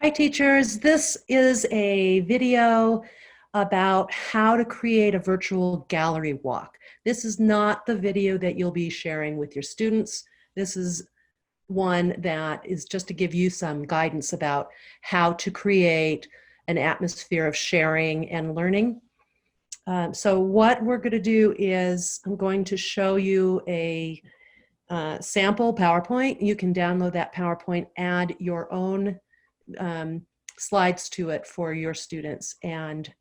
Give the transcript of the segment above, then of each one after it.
Hi teachers, this is a video about how to create a virtual gallery walk. This is not the video that you'll be sharing with your students. This is one that is just to give you some guidance about how to create an atmosphere of sharing and learning. So what we're going to do is I'm going to show you a sample PowerPoint. You can download that PowerPoint, add your own slides to it for your students and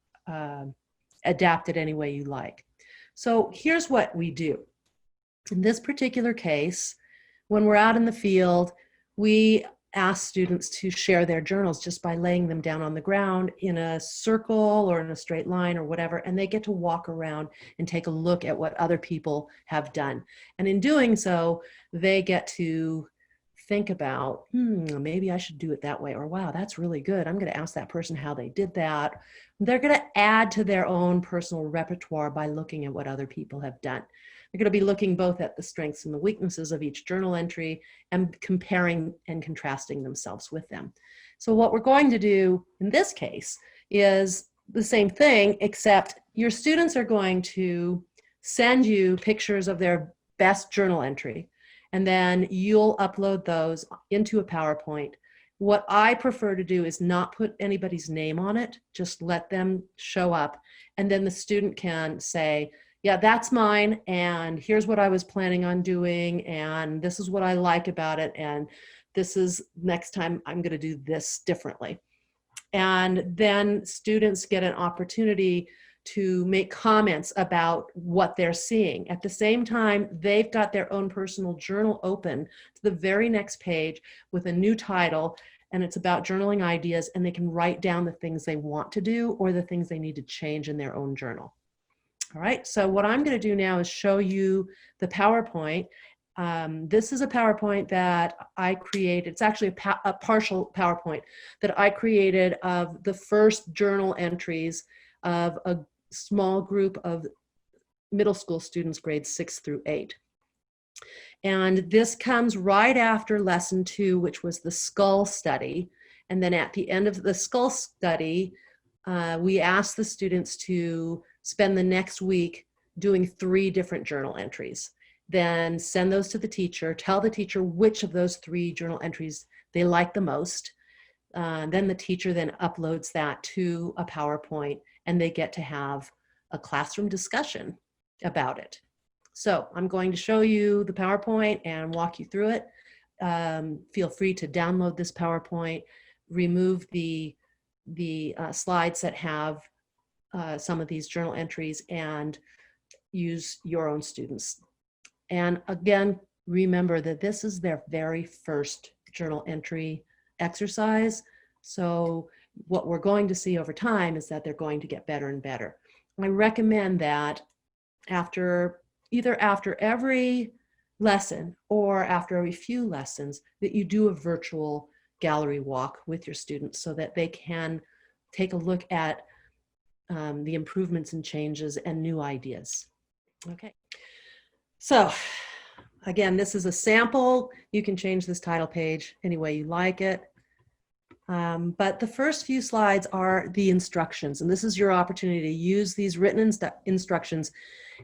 adapt it any way you like. So here's what we do. In this particular case, when we're out in the field, we ask students to share their journals just by laying them down on the ground in a circle or in a straight line or whatever, and they get to walk around and take a look at what other people have done. And in doing so, they get to think about, maybe I should do it that way, or wow, that's really good. I'm going to ask that person how they did that. They're going to add to their own personal repertoire by looking at what other people have done. They're going to be looking both at the strengths and the weaknesses of each journal entry and comparing and contrasting themselves with them. So what we're going to do in this case is the same thing, except your students are going to send you pictures of their best journal entry, and then you'll upload those into a PowerPoint. What I prefer to do is not put anybody's name on it, just let them show up, and then the student can say, yeah, that's mine, and here's what I was planning on doing, and this is what I like about it, and this is next time I'm going to do this differently. And then students get an opportunity to make comments about what they're seeing. At the same time, they've got their own personal journal open to the very next page with a new title, and it's about journaling ideas, and they can write down the things they want to do or the things they need to change in their own journal. All right, so what I'm going to do now is show you the PowerPoint. This is a PowerPoint that I created. It's actually a partial PowerPoint that I created of the first journal entries of a small group of middle school students, grades 6 through 8. And this comes right after lesson 2, which was the skull study. And then at the end of the skull study, we asked the students to spend the next week doing 3 different journal entries. Then send those to the teacher, tell the teacher which of those 3 journal entries they like the most. Then the teacher then uploads that to a PowerPoint, and they get to have a classroom discussion about it. So I'm going to show you the PowerPoint and walk you through it. Feel free to download this PowerPoint, remove the slides that have some of these journal entries, and use your own students. And again, remember that this is their very first journal entry exercise. So what we're going to see over time is that they're going to get better and better. I recommend that either after every lesson or after every few lessons, that you do a virtual gallery walk with your students so that they can take a look at the improvements and changes and new ideas. Okay. So again, this is a sample. You can change this title page any way you like it. But the first few slides are the instructions, and this is your opportunity to use these written instructions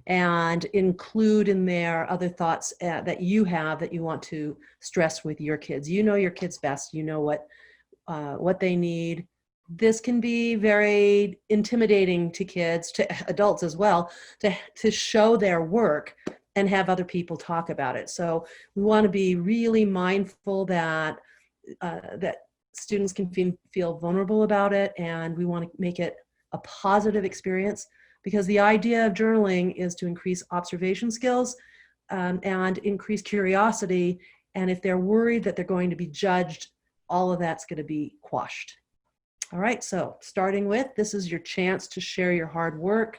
and include in there other thoughts that you have that you want to stress with your kids. You know your kids best. You know what they need. This can be very intimidating to kids, to adults as well, to show their work and have other people talk about it. So we want to be really mindful that that students can feel vulnerable about it, and we want to make it a positive experience, because the idea of journaling is to increase observation skills and increase curiosity. And if they're worried that they're going to be judged, all of that's going to be quashed. All right, so starting with, this is your chance to share your hard work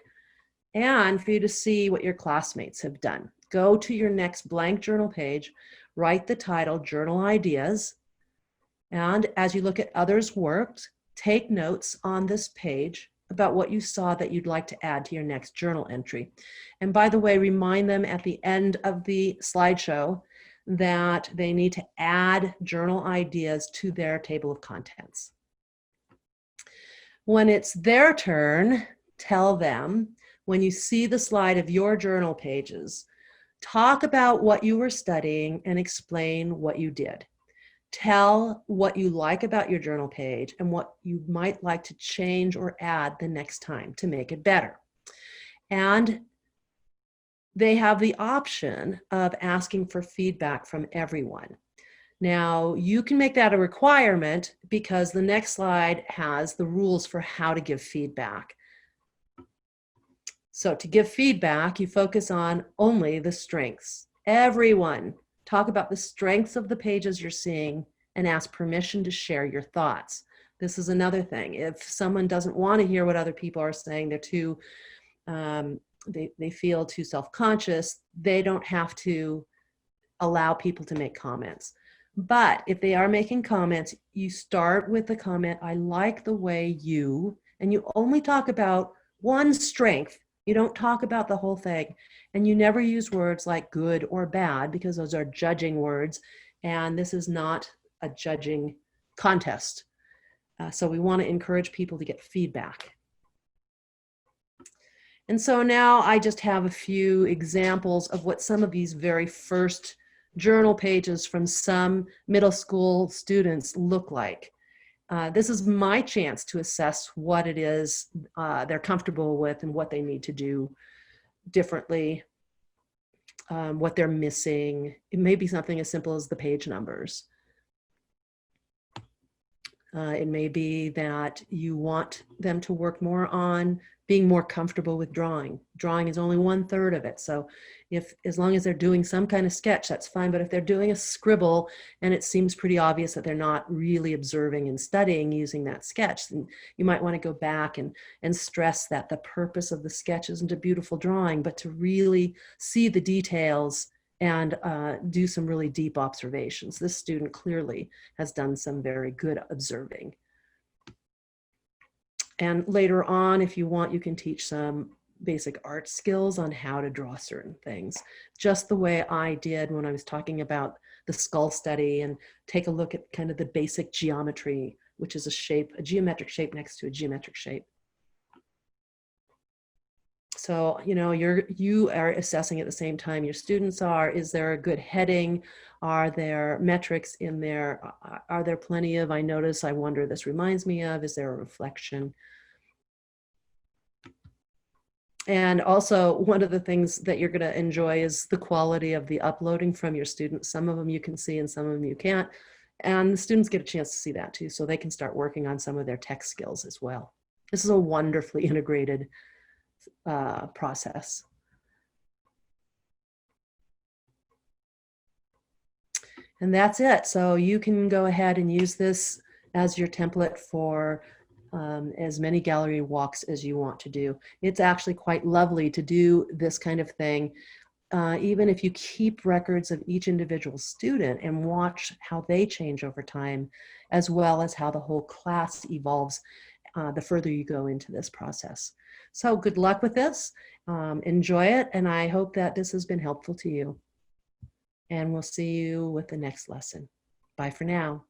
and for you to see what your classmates have done. Go to your next blank journal page, write the title, Journal Ideas, and as you look at others' work, take notes on this page about what you saw that you'd like to add to your next journal entry. And by the way, remind them at the end of the slideshow that they need to add journal ideas to their table of contents. When it's their turn, tell them, when you see the slide of your journal pages, talk about what you were studying and explain what you did. Tell what you like about your journal page and what you might like to change or add the next time to make it better. And they have the option of asking for feedback from everyone. Now, you can make that a requirement because the next slide has the rules for how to give feedback. So to give feedback, you focus on only the strengths. Everyone, talk about the strengths of the pages you're seeing and ask permission to share your thoughts. This is another thing. If someone doesn't want to hear what other people are saying, they're too, they feel too self-conscious, they don't have to allow people to make comments. But if they are making comments, you start with the comment, I like the way you, and you only talk about one strength. You don't talk about the whole thing. And you never use words like good or bad because those are judging words. And this is not a judging contest. So we want to encourage people to get feedback. And so now I just have a few examples of what some of these very first journal pages from some middle school students look like. This is my chance to assess what it is they're comfortable with and what they need to do differently, what they're missing. It may be something as simple as the page numbers. It may be that you want them to work more on being more comfortable with drawing. Drawing is only 1/3 of it. So as long as they're doing some kind of sketch, that's fine. But if they're doing a scribble and it seems pretty obvious that they're not really observing and studying using that sketch, then you might want to go back and stress that the purpose of the sketch isn't a beautiful drawing, but to really see the details and do some really deep observations. This student clearly has done some very good observing. And later on, if you want, you can teach some basic art skills on how to draw certain things, just the way I did when I was talking about the skull study, and take a look at kind of the basic geometry, which is a shape, a geometric shape next to a geometric shape. So, you know, you are assessing at the same time your students are. Is there a good heading? Are there metrics in there? Are there plenty of, I notice, I wonder, this reminds me of? Is there a reflection? And also, one of the things that you're going to enjoy is the quality of the uploading from your students. Some of them you can see and some of them you can't. And the students get a chance to see that too, so they can start working on some of their tech skills as well. This is a wonderfully integrated process. And that's it. So you can go ahead and use this as your template for as many gallery walks as you want to do. It's actually quite lovely to do this kind of thing, even if you keep records of each individual student and watch how they change over time, as well as how the whole class evolves the further you go into this process. So good luck with this. Enjoy it, and I hope that this has been helpful to you. And we'll see you with the next lesson. Bye for now.